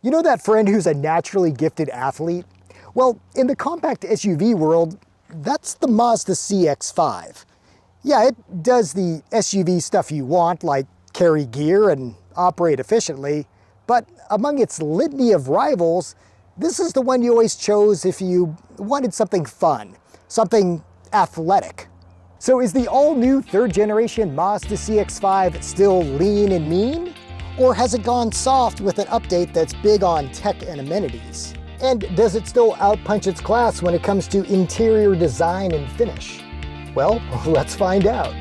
You know that friend who's a naturally gifted athlete? Well, in the compact SUV world, that's the Mazda CX-5. Yeah, it does the SUV stuff you want, like carry gear and operate efficiently, but among its litany of rivals, this is the one you always chose if you wanted something fun, something athletic. So is the all-new third-generation Mazda CX-5 still lean and mean? Or has it gone soft with an update that's big on tech and amenities? And does it still outpunch its class when it comes to interior design and finish? Well, let's find out.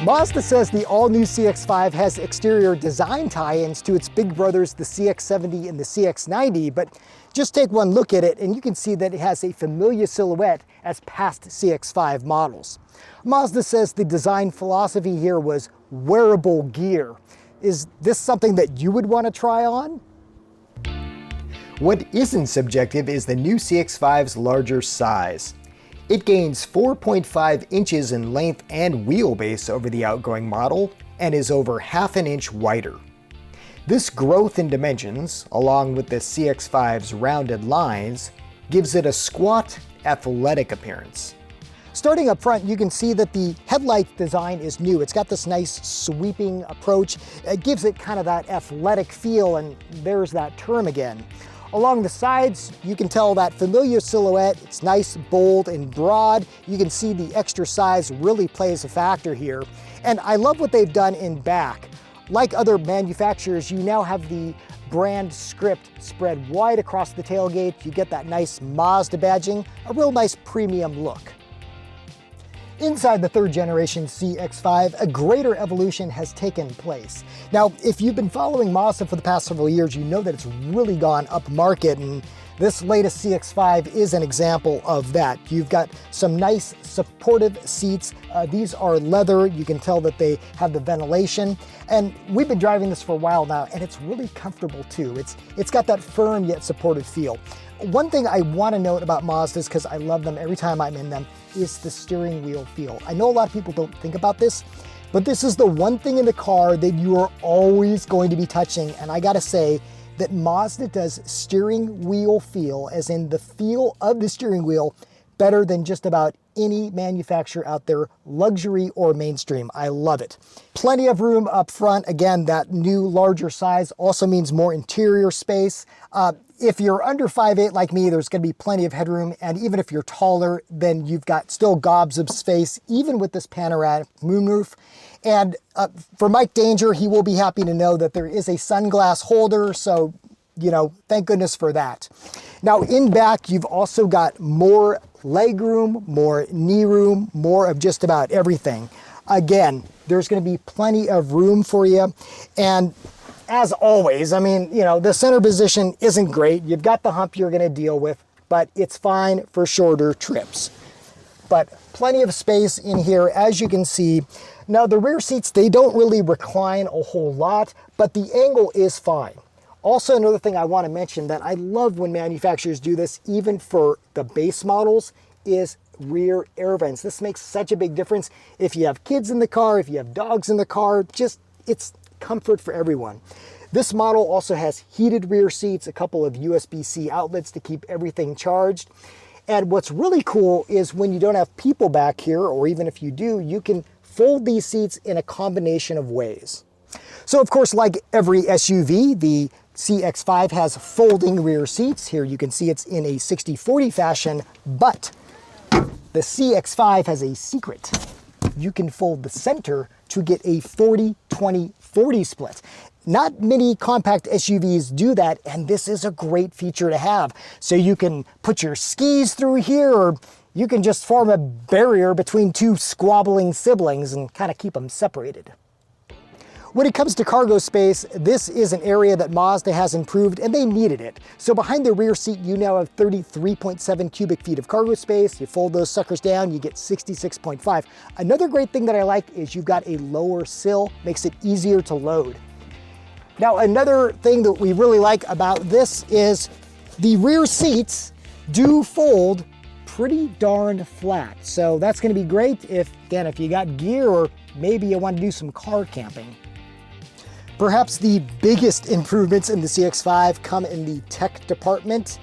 Mazda says the all-new CX-5 has exterior design tie-ins to its big brothers, the CX-70 and the CX-90, but just take one look at it and you can see that it has a familiar silhouette as past CX-5 models. Mazda says the design philosophy here was wearable gear. Is this something that you would want to try on? What isn't subjective is the new CX-5's larger size. It gains 4.5 inches in length and wheelbase over the outgoing model and is over half an inch wider. This growth in dimensions, along with the CX-5's rounded lines, gives it a squat, athletic appearance. Starting up front, you can see that the headlight design is new. It's got this nice sweeping approach. It gives it kind of that athletic feel, and there's that term again. Along the sides, you can tell that familiar silhouette. It's nice, bold, and broad. You can see the extra size really plays a factor here. And I love what they've done in back. Like other manufacturers, you now have the brand script spread wide across the tailgate. You get that nice Mazda badging, a real nice premium look. Inside the third generation CX-5, a greater evolution has taken place. Now, if you've been following Mazda for the past several years, you know that it's really gone up market, and this latest CX-5 is an example of that. You've got some nice supportive seats. These are leather. You can tell that they have the ventilation, and we've been driving this for a while now, and it's really comfortable too. It's got that firm yet supportive feel. One thing I want to note about Mazdas, because I love them every time I'm in them, is the steering wheel feel. I know a lot of people don't think about this, but this is the one thing in the car that you are always going to be touching, and I gotta say that Mazda does steering wheel feel, as in the feel of the steering wheel, better than just about any manufacturer out there, luxury or mainstream. I love it. Plenty of room up front. Again, that new larger size also means more interior space. If you're under 5'8" like me, there's gonna be plenty of headroom, and even if you're taller, then you've got still gobs of space, even with this panoramic moonroof. And for Mike Danger, he will be happy to know that there is a sunglass holder, so, you know, thank goodness for that. Now, in back, you've also got more leg room, more knee room, more of just about everything. Again, there's gonna be plenty of room for you, and as always, I mean, you know, the center position isn't great. You've got the hump you're gonna deal with, but it's fine for shorter trips. But plenty of space in here, as you can see. Now, the rear seats, they don't really recline a whole lot, but the angle is fine. Also, another thing I wanna mention that I love when manufacturers do this, even for the base models, is rear air vents. This makes such a big difference. If you have kids in the car, if you have dogs in the car, just, it's comfort for everyone. This model also has heated rear seats, a couple of USB-C outlets to keep everything charged. And what's really cool is when you don't have people back here, or even if you do, you can fold these seats in a combination of ways. So of course, like every SUV, the CX-5 has folding rear seats. Here you can see it's in a 60/40 fashion, but the CX-5 has a secret. You can fold the center to get a 40-20-40 split. Not many compact SUVs do that, and this is a great feature to have. So you can put your skis through here, or you can just form a barrier between two squabbling siblings and kind of keep them separated. When it comes to cargo space, this is an area that Mazda has improved, and they needed it. So behind the rear seat, you now have 33.7 cubic feet of cargo space. You fold those suckers down, you get 66.5. Another great thing that I like is you've got a lower sill, makes it easier to load. Now, another thing that we really like about this is the rear seats do fold pretty darn flat. So that's going to be great if you got gear or maybe you want to do some car camping. Perhaps the biggest improvements in the CX-5 come in the tech department.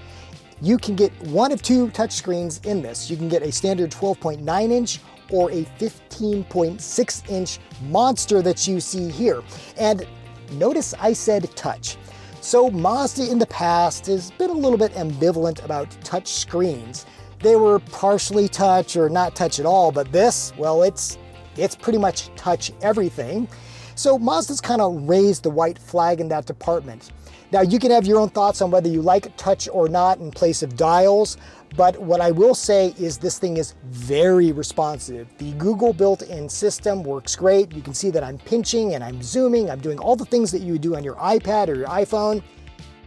You can get one of two touchscreens in this. You can get a standard 12.9 inch or a 15.6 inch monster that you see here. And notice I said touch. So Mazda in the past has been a little bit ambivalent about touch screens. They were partially touch or not touch at all, but this, well, it's pretty much touch everything. So Mazda's kind of raised the white flag in that department. Now you can have your own thoughts on whether you like touch or not in place of dials, but what I will say is this thing is very responsive. The Google built-in system works great. You can see that I'm pinching and I'm zooming. I'm doing all the things that you would do on your iPad or your iPhone.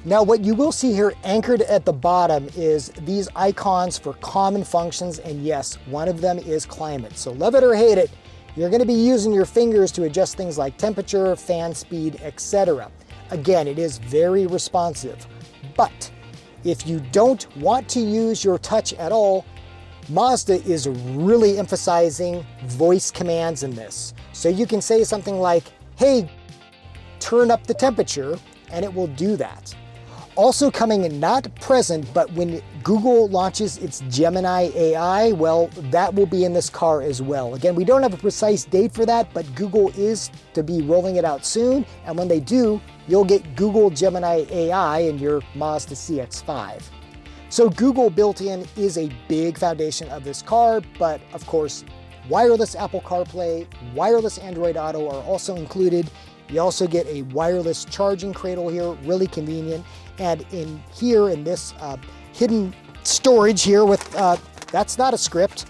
Now what you will see here anchored at the bottom is these icons for common functions, and yes, one of them is climate. So love it or hate it, you're going to be using your fingers to adjust things like temperature, fan speed, etc. Again, it is very responsive, but if you don't want to use your touch at all, Mazda is really emphasizing voice commands in this. So you can say something like, hey, turn up the temperature, and it will do that. Also coming, not present, but when Google launches its Gemini AI, well, that will be in this car as well. Again, we don't have a precise date for that, but Google is to be rolling it out soon. And when they do, you'll get Google Gemini AI in your Mazda CX-5. So Google built-in is a big foundation of this car, but of course, wireless Apple CarPlay, wireless Android Auto are also included. You also get a wireless charging cradle here, really convenient. And in here, in this hidden storage here with, that's not a script,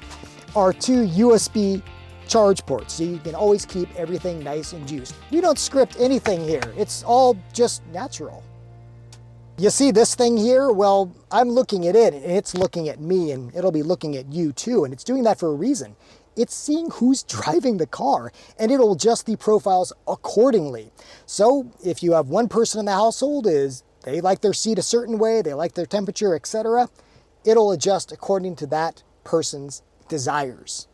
are two USB charge ports. So you can always keep everything nice and juiced. We don't script anything here. It's all just natural. You see this thing here? Well, I'm looking at it and it's looking at me, and it'll be looking at you too. And it's doing that for a reason. It's seeing who's driving the car, and it'll adjust the profiles accordingly. So if you have one person in the household they like their seat a certain way, they like their temperature, etc., it'll adjust according to that person's desires.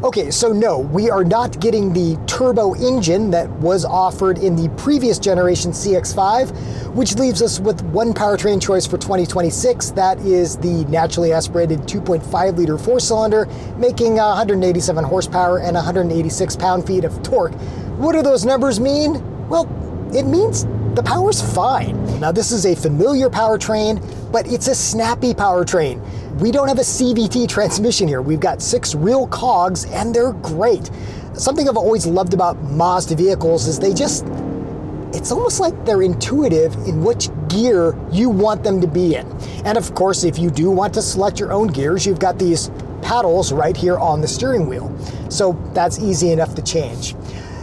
Okay, so no, we are not getting the turbo engine that was offered in the previous generation CX-5, which leaves us with one powertrain choice for 2026. That is the naturally aspirated 2.5 liter four-cylinder, making 187 horsepower and 186 pound-feet of torque. What do those numbers mean? Well, it means the power's fine. Now this is a familiar powertrain, but it's a snappy powertrain. We don't have a CVT transmission here. We've got 6 real cogs, and they're great. Something I've always loved about Mazda vehicles is it's almost like they're intuitive in which gear you want them to be in. And of course, if you do want to select your own gears, you've got these paddles right here on the steering wheel. So that's easy enough to change.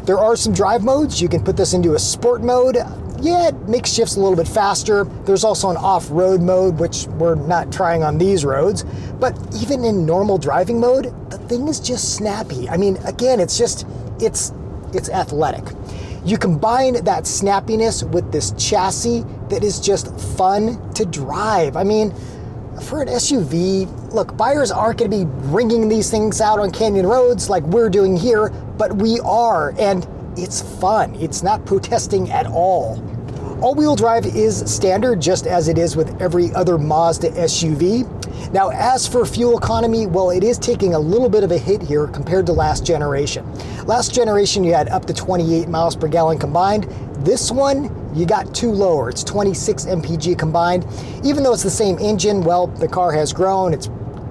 There are some drive modes. You can put this into a sport mode. Yeah, it makes shifts a little bit faster. There's also an off-road mode, which we're not trying on these roads. But even in normal driving mode, the thing is just snappy. I mean, again, it's athletic. You combine that snappiness with this chassis that is just fun to drive. I mean, for an SUV, look, buyers aren't going to be ringing these things out on canyon roads like we're doing here, but we are, and it's fun. It's not protesting at all. All-wheel drive is standard, just as it is with every other Mazda SUV. Now, as for fuel economy, well, it is taking a little bit of a hit here compared to last generation. Last generation, you had up to 28 miles per gallon combined. This one, you got 2 lower. It's 26 mpg combined. Even though it's the same engine, well, the car has grown. It's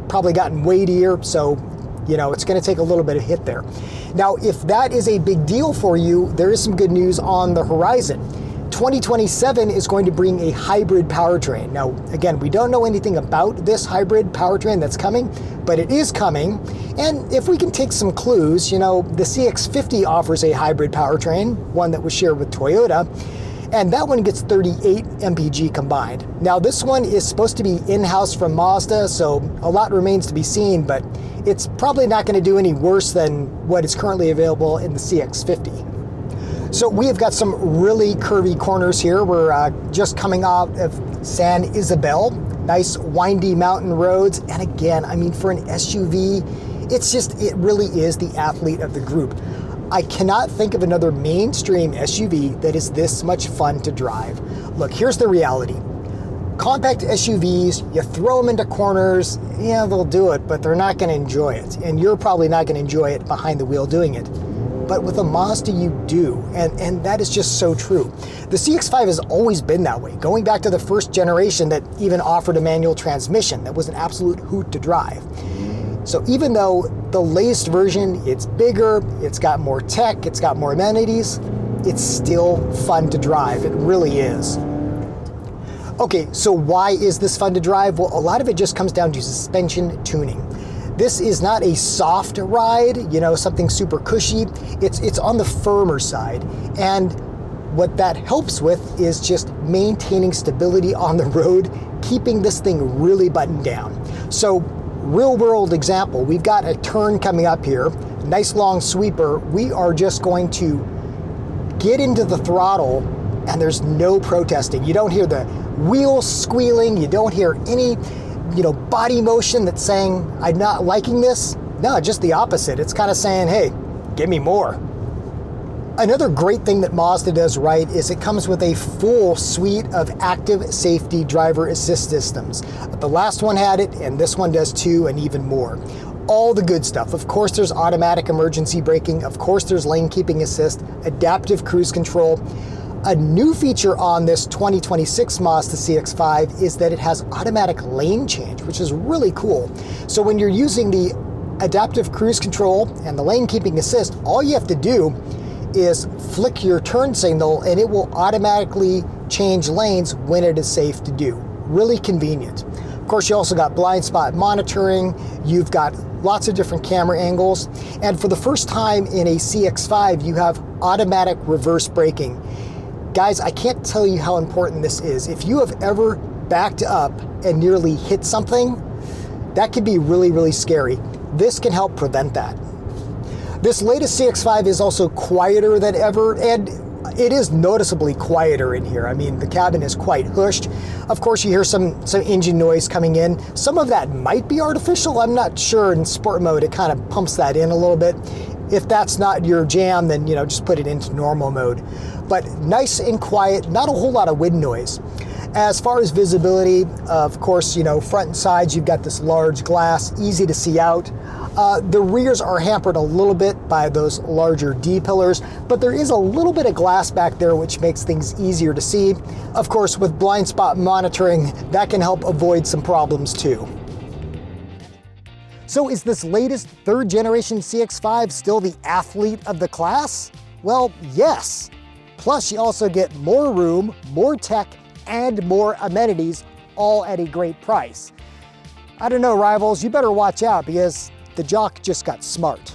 probably gotten weightier, so it's going to take a little bit of hit there. Now, if that is a big deal for you, there is some good news on the horizon. 2027 is going to bring a hybrid powertrain. Now, again, we don't know anything about this hybrid powertrain that's coming, but it is coming. And if we can take some clues, the CX-50 offers a hybrid powertrain, one that was shared with Toyota, and that one gets 38 mpg combined. Now, this one is supposed to be in-house from Mazda, so a lot remains to be seen, but it's probably not going to do any worse than what is currently available in the CX-50. So we have got some really curvy corners here. We're just coming out of San Isabel. nice windy mountain roads. And again, I mean, for an SUV, it really is the athlete of the group. I cannot think of another mainstream SUV that is this much fun to drive. Look, here's the reality. Compact SUVs, you throw them into corners, yeah, they'll do it, but they're not going to enjoy it. And you're probably not going to enjoy it behind the wheel doing it. But with a Mazda, you do. And that is just so true. The CX-5 has always been that way, going back to the first generation that even offered a manual transmission. That was an absolute hoot to drive. So even though the latest version, it's bigger, it's got more tech, it's got more amenities, it's still fun to drive. It really is. Okay, so why is this fun to drive? Well, a lot of it just comes down to suspension tuning. This is not a soft ride, you know, something super cushy. It's on the firmer side. And what that helps with is just maintaining stability on the road, keeping this thing really buttoned down. So real world example, we've got a turn coming up here, nice long sweeper. We are just going to get into the throttle and there's no protesting. You don't hear the wheels squealing, you don't hear any body motion that's saying, I'm not liking this. No, just the opposite. It's kind of saying, hey, give me more. Another great thing that Mazda does right is it comes with a full suite of active safety driver assist systems. The last one had it, and this one does too, and even more. All the good stuff. Of course, there's automatic emergency braking. Of course, there's lane keeping assist, adaptive cruise control. A new feature on this 2026 Mazda CX-5 is that it has automatic lane change, which is really cool. So when you're using the adaptive cruise control and the lane keeping assist, all you have to do is flick your turn signal and it will automatically change lanes when it is safe to do. Really convenient. Of course, you also got blind spot monitoring. You've got lots of different camera angles. And for the first time in a CX-5, you have automatic reverse braking. Guys, I can't tell you how important this is. If you have ever backed up and nearly hit something, that could be really, really scary. This can help prevent that. This latest CX-5 is also quieter than ever, and it is noticeably quieter in here. I mean, the cabin is quite hushed. Of course, you hear some engine noise coming in. Some of that might be artificial. I'm not sure. In sport mode, it kind of pumps that in a little bit. If that's not your jam, then just put it into normal mode. But nice and quiet, not a whole lot of wind noise. As far as visibility, of course, front and sides, you've got this large glass, easy to see out. The rears are hampered a little bit by those larger D-pillars, but there is a little bit of glass back there which makes things easier to see. Of course, with blind spot monitoring, that can help avoid some problems too. So is this latest third generation CX-5 still the athlete of the class? Well, yes. Plus, you also get more room, more tech, and more amenities, all at a great price. I don't know, rivals, you better watch out because the jock just got smart.